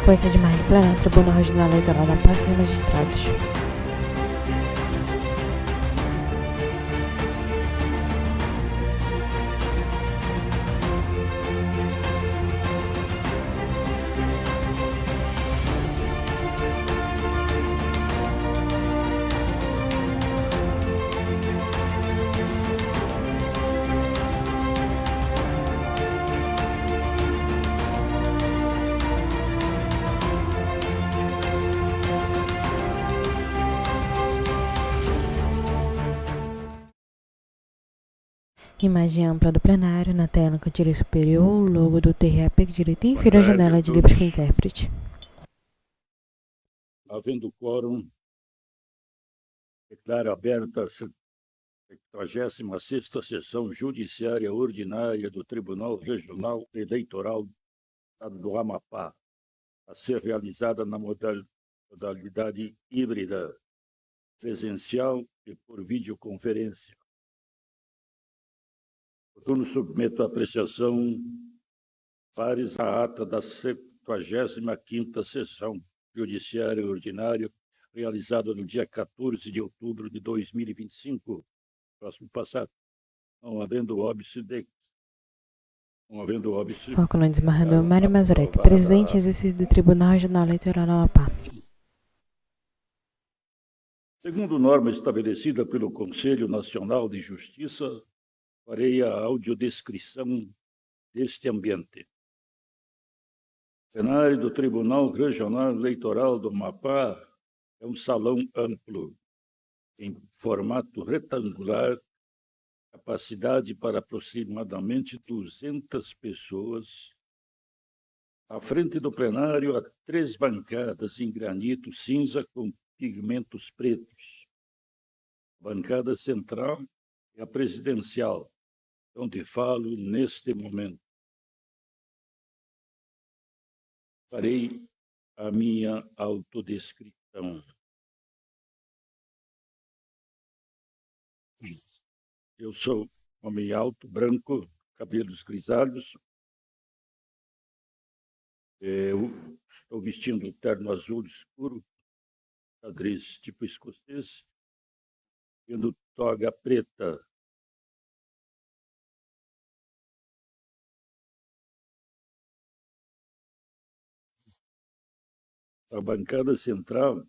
sequência de mais do plenário, Tribunal Regional Eleitoral da Paz e Magistrados. Imagem ampla do plenário, na tela cantilho superior, o logo do TREAPEC direito inferior à janela de livros que intérprete. Havendo quórum, declaro aberta a 76ª Sessão Judiciária Ordinária do Tribunal Regional Eleitoral do Estado do Amapá, a ser realizada na modalidade híbrida, presencial e por videoconferência. Portanto, submeto à apreciação pares a ata da 75ª Sessão Judiciária Ordinária, realizada no dia 14 de outubro de 2025, próximo passado, não havendo óbice. Foco no desembargador Mário Mazurek, presidente e exercício do Tribunal Regional Eleitoral do Amapá. Segundo norma estabelecida pelo Conselho Nacional de Justiça, farei a audiodescrição deste ambiente. O plenário do Tribunal Regional Eleitoral do Amapá é um salão amplo, em formato retangular, capacidade para aproximadamente 200 pessoas. À frente do plenário há 3 bancadas em granito cinza com pigmentos pretos. A bancada central é a presidencial, onde falo neste momento. Farei a minha autodescrição. Eu sou homem alto, branco, cabelos grisalhos. Eu estou vestindo terno azul escuro, xadrez tipo escocês, tendo toga preta. A bancada central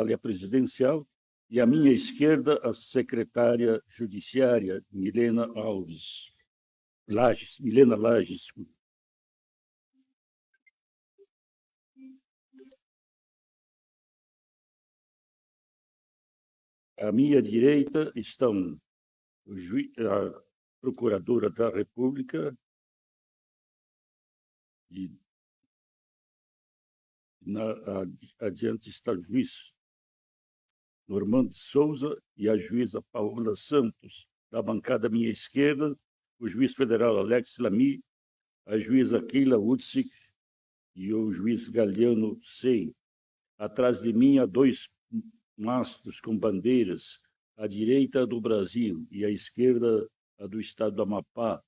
é a presidencial e à minha esquerda a secretária judiciária, Milena Lages. À minha direita estão a Procuradora da República e adiante está o juiz Normando Souza e a juíza Paola Santos. Da bancada à minha esquerda, o juiz federal Alex Lamy, a juíza Keila Utzik e o juiz Galiano Sei. Atrás de mim há 2 mastros com bandeiras, à direita a do Brasil e à esquerda a do estado do Amapá.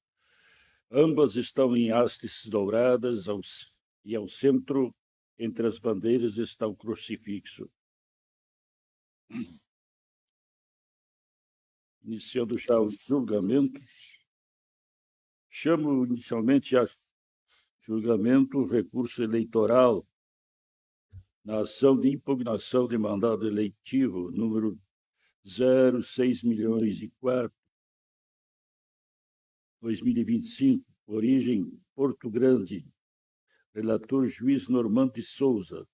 Ambas estão em hastes douradas e ao centro, entre as bandeiras, está o crucifixo. Iniciando já os julgamentos, chamo inicialmente a julgamento o recurso eleitoral na ação de impugnação de mandado eletivo número 06.004/2025, origem Porto Grande, relator juiz Normando de Souza.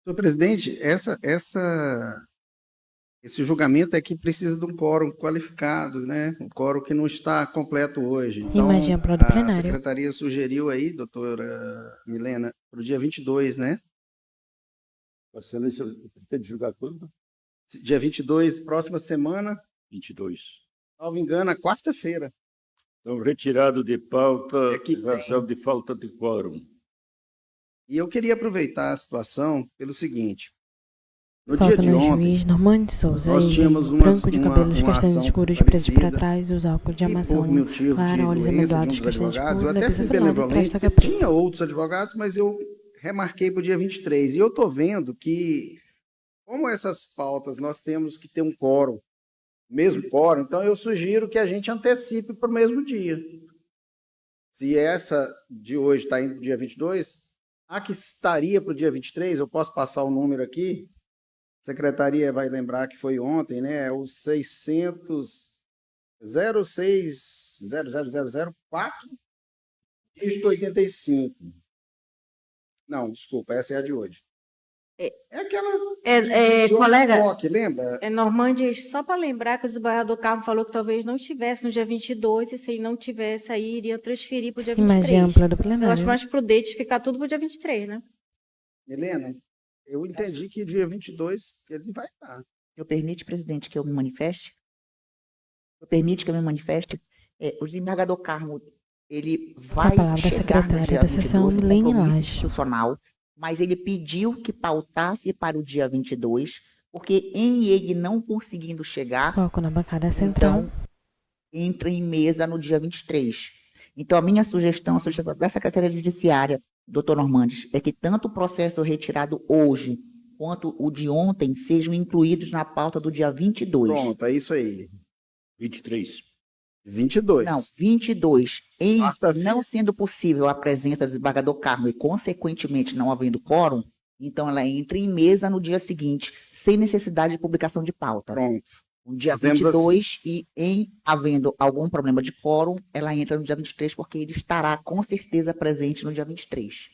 Senhor presidente, esse julgamento aqui precisa de um quórum qualificado, né? Um quórum que não está completo hoje. Então, Imagem ampla do a plenário. secretaria sugeriu aí, doutora Milena, para o dia 22, né? Vossa Excelência pretende julgar quando? Dia 22, próxima semana. 22. Salvo engano, a quarta-feira. Então, retirado de pauta, É que em razão de falta de quórum. E eu queria aproveitar a situação pelo seguinte. No dia Foca de no ontem, juiz Normando de Souza. nós Ele, tínhamos branco de cabelos uma castanhos ação escuros, presos para parecida, trás, os óculos de e por armação motivo clara, de olhos doença de um amendoados, dos castanhos advogados, eu escuros, até fui cabeça afilada, benevolente, testa porque preta. tinha outros advogados, mas eu remarquei para o dia 23. E eu estou vendo que, como essas pautas nós temos que ter um quórum, mesmo quórum, então eu sugiro que a gente antecipe para o mesmo dia. Se essa de hoje está indo para o dia 22, a que estaria para o dia 23, eu posso passar o número aqui, a secretaria vai lembrar que foi ontem, né? É o 0600004, dígito 85. Não, desculpa, essa é a de hoje. É aquela de colega, toque, lembra? Normandes, só para lembrar que o desembargador Carmo falou que talvez não estivesse no dia 22, e se ele não tivesse aí, iria transferir para o dia Imagem 23. ampla do Eu acho plenário. mais prudente ficar tudo para o dia 23, né? Helena, eu entendi que dia 22 ele vai estar. Eu permite, presidente, que eu me manifeste? Eu permite que eu me manifeste? O desembargador Carmo, ele vai palavra da chegar no secretária dia da sessão, 22 no Lene compromisso Lage. institucional, mas ele pediu que pautasse para o dia 22, porque em ele não conseguindo chegar, Foco na bancada central. então entra em mesa no dia 23. Então, a minha sugestão, a sugestão da Secretaria Judiciária, doutor Normandes, é que tanto o processo retirado hoje quanto o de ontem sejam incluídos na pauta do dia 22. Pronto, é isso aí. 23. 22. Não, 22. Em Quarta-feira. não sendo possível a presença do desembargador Carmo e, consequentemente, não havendo quórum, então ela entra em mesa no dia seguinte, sem necessidade de publicação de pauta. Pronto. No dia Fazemos 22, e em havendo algum problema de quórum, ela entra no dia 23, porque ele estará com certeza presente no dia 23.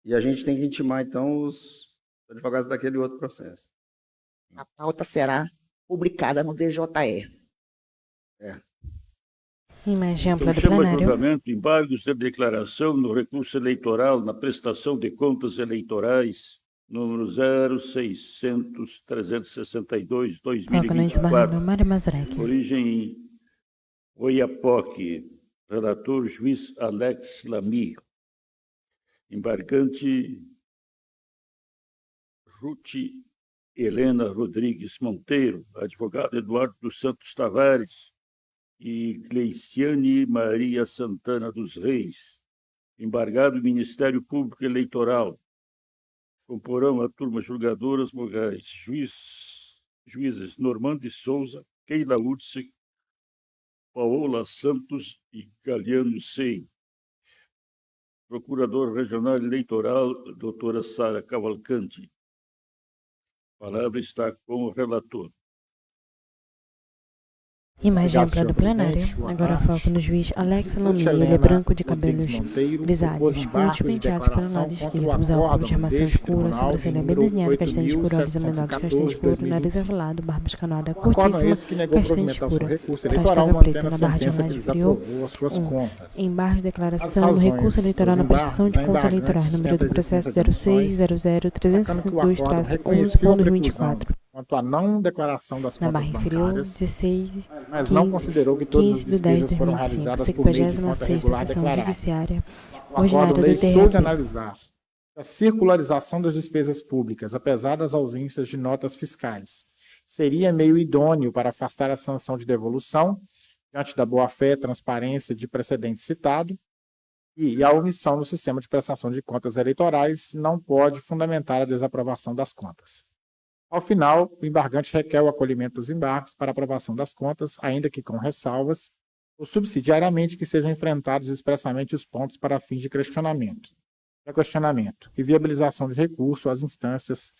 E a gente tem que intimar, então, os advogados daquele outro processo. A pauta será publicada no DJE. Imagem ampla Então, do chama a plenário. julgamento embargos de declaração no recurso eleitoral na prestação de contas eleitorais, número Foca no desembargador 06062-2024, Mário Mazurek. origem Oiapoque, relator juiz Alex Lamy, embargante Ruth Helena Rodrigues Monteiro, advogado Eduardo dos Santos Tavares e Gleiciane Maria Santana dos Reis, embargado Ministério Público Eleitoral, comporão a turma julgadoras vogais, juízes Normando de Souza, Keila Urse, Paola Santos e Galiano Sei, procurador regional eleitoral, doutora Sara Cavalcante. A palavra está com o relator. Imagem Obrigado, ampla senhor do plenário. presidente. Boa Agora tarde. foco no juiz Alex Ruth Lamy. Ele é Helena branco de Rodrigues cabelos Monteiro grisalhos, propôs curtos, embargos de penteados para o lado declaração contra esquerdo, o os óculos de acórdão armação deste escura, tribunal de sobrancelha bem número desenhada, castanho escuro, olhos amendoados, castanho escuro, nariz 8.714/2005. avelado, barba escanoada, O acórdão curtíssima, esse que negou castanho provimentação escura. do recurso Traz eleitoral, toga preta mantendo a na barra de sentença que jornais superior. desaprovou as suas contas. Embargos de As declaração no razões, recurso eleitoral os na prestação de embargos, a contas embargante eleitorais, número do sustenta as processo existências das ações, sacando que o acórdão reconheceu a preclusão 0606311/2024. quanto à não declaração das Na contas barra inferior, bancárias, 16, mas não 15, considerou que todas as 15 de 10 despesas de foram 2025, realizadas por meio de conta 56ª regular Sessão declarada. Judiciária O Ordinária acórdão do deixou de TREP. analisar a circularização das despesas públicas, apesar das ausências de notas fiscais, seria meio idôneo para afastar a sanção de devolução, diante da boa-fé, transparência de precedente citado, e a omissão no sistema de prestação de contas eleitorais não pode fundamentar a desaprovação das contas. Ao final, o embargante requer o acolhimento dos embargos para aprovação das contas, ainda que com ressalvas, ou subsidiariamente que sejam enfrentados expressamente os pontos para fins de questionamento e viabilização de recurso às instâncias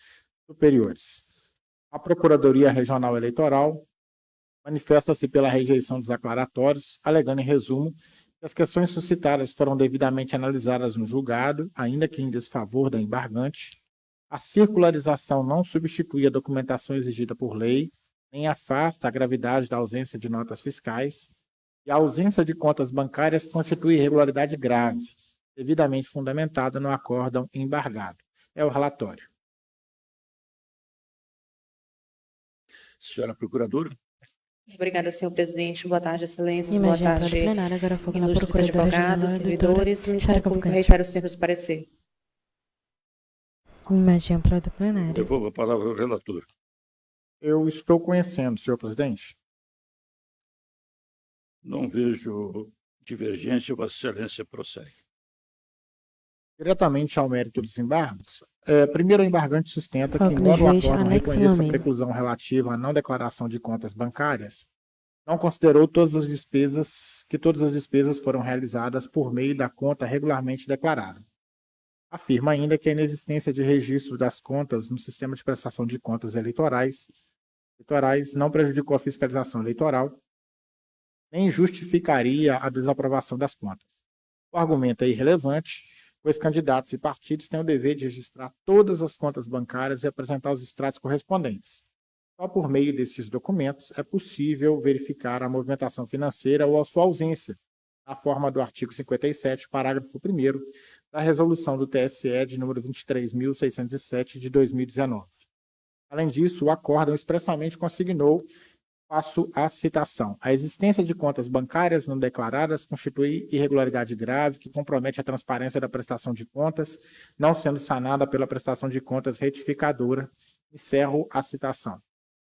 superiores. A Procuradoria Regional Eleitoral manifesta-se pela rejeição dos aclaratórios, alegando, em resumo, que as questões suscitadas foram devidamente analisadas no julgado, ainda que em desfavor da embargante. A circularização não substitui a documentação exigida por lei, nem afasta a gravidade da ausência de notas fiscais, e a ausência de contas bancárias constitui irregularidade grave, devidamente fundamentada no acórdão embargado. É o relatório. Senhora Procuradora. Obrigada, senhor presidente. Boa tarde, excelências. Boa Imagem tarde, ampla do plenário, agora foco na ilustres Procuradora Regional, advogados, doutora servidores. O Ministério Sara Público Cavalcante. reitera os termos do parecer. Imagem ampla do plenário. Devolvo a palavra ao relator. Eu estou conhecendo, senhor presidente. Não vejo divergência, Vossa Excelência prossegue. Diretamente ao mérito dos embargos, primeiro o embargante sustenta que, Foco no embora o juiz acordo Alex reconheça a Lamin. preclusão relativa à não declaração de contas bancárias, não considerou todas as despesas foram realizadas por meio da conta regularmente declarada. Afirma ainda que a inexistência de registro das contas no sistema de prestação de contas eleitorais não prejudicou a fiscalização eleitoral, nem justificaria a desaprovação das contas. O argumento é irrelevante, pois candidatos e partidos têm o dever de registrar todas as contas bancárias e apresentar os extratos correspondentes. Só por meio destes documentos é possível verificar a movimentação financeira ou a sua ausência, na forma do artigo 57, parágrafo 1º, da resolução do TSE de número 23.607 de 2019. Além disso, o acórdão expressamente consignou, passo a citação, a existência de contas bancárias não declaradas constitui irregularidade grave que compromete a transparência da prestação de contas, não sendo sanada pela prestação de contas retificadora. Encerro a citação.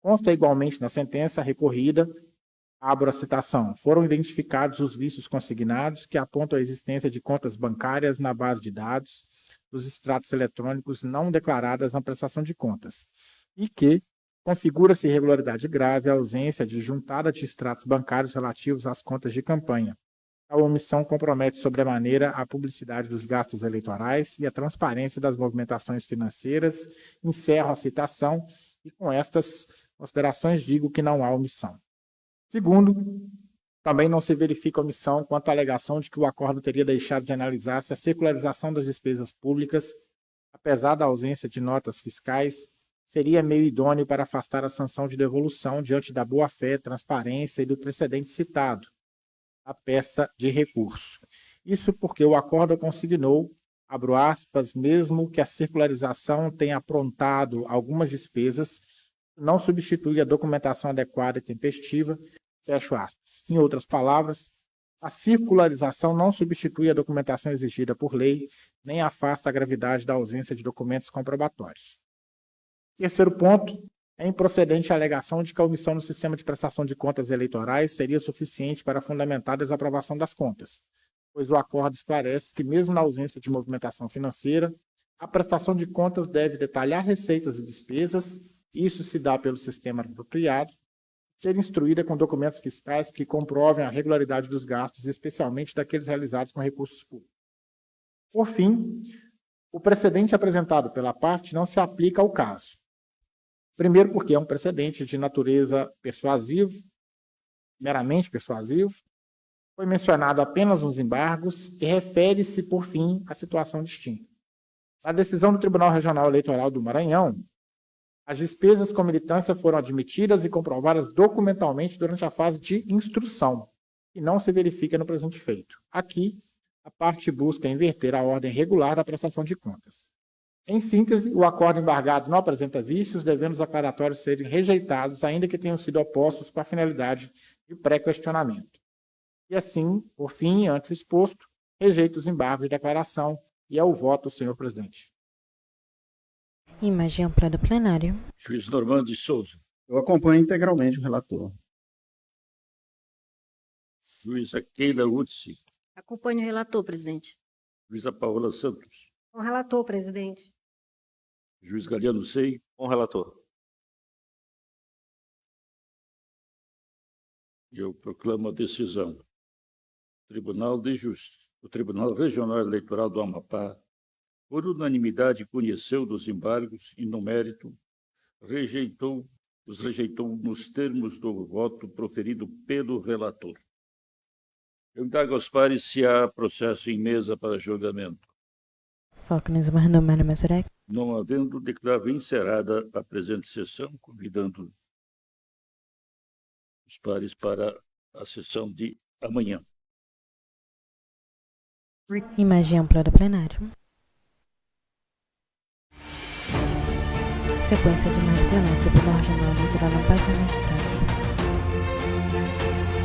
Consta igualmente na sentença recorrida, abro a citação, foram identificados os vícios consignados que apontam a existência de contas bancárias na base de dados dos extratos eletrônicos não declaradas na prestação de contas e que configura-se irregularidade grave a ausência de juntada de extratos bancários relativos às contas de campanha. A omissão compromete sobremaneira a publicidade dos gastos eleitorais e a transparência das movimentações financeiras. Encerro a citação e com estas considerações digo que não há omissão. Segundo, também não se verifica omissão quanto à alegação de que o acordo teria deixado de analisar se a circularização das despesas públicas, apesar da ausência de notas fiscais, seria meio idôneo para afastar a sanção de devolução diante da boa-fé, transparência e do precedente citado, a peça de recurso. Isso porque o acordo consignou, abro aspas, mesmo que a circularização tenha aprontado algumas despesas, não substitui a documentação adequada e tempestiva, fecho aspas. Em outras palavras, a circularização não substitui a documentação exigida por lei, nem afasta a gravidade da ausência de documentos comprobatórios. Terceiro ponto, é improcedente a alegação de que a omissão no sistema de prestação de contas eleitorais seria suficiente para fundamentar a desaprovação das contas, pois o acordo esclarece que, mesmo na ausência de movimentação financeira, a prestação de contas deve detalhar receitas e despesas, isso se dá pelo sistema apropriado, ser instruída com documentos fiscais que comprovem a regularidade dos gastos, especialmente daqueles realizados com recursos públicos. Por fim, o precedente apresentado pela parte não se aplica ao caso. Primeiro, porque é um precedente de natureza persuasivo, meramente persuasivo, foi mencionado apenas nos embargos e refere-se, por fim, à situação distinta. Na decisão do Tribunal Regional Eleitoral do Maranhão, as despesas com militância foram admitidas e comprovadas documentalmente durante a fase de instrução, que não se verifica no presente feito. Aqui, a parte busca inverter a ordem regular da prestação de contas. Em síntese, o acordo embargado não apresenta vícios, devendo os aclaratórios serem rejeitados, ainda que tenham sido opostos com a finalidade de pré-questionamento. E assim, por fim, ante o exposto, rejeito os embargos de declaração e é o voto, senhor presidente. Imagem ampla do plenário. Juiz Normando de Souza. Eu acompanho integralmente o relator. Juíza Keila Utsi. Acompanho o relator, presidente. Juíza Paola Santos. Com o relator, presidente. Juiz Galiano Sei. Com o relator. Eu proclamo a decisão. O Tribunal Regional Eleitoral do Amapá, por unanimidade, conheceu dos embargos e, no mérito, os rejeitou nos termos do voto proferido pelo relator. Eu indago aos pares se há processo em mesa para julgamento. Foco nos Mardomano Mazurek. Não havendo, declaro encerrada a presente sessão, convidando os pares para a sessão de amanhã. Imagem ampla do plenário. Sequência de mais plenário do Tribunal Regional Eleitoral não passa magistrados. Obrigada.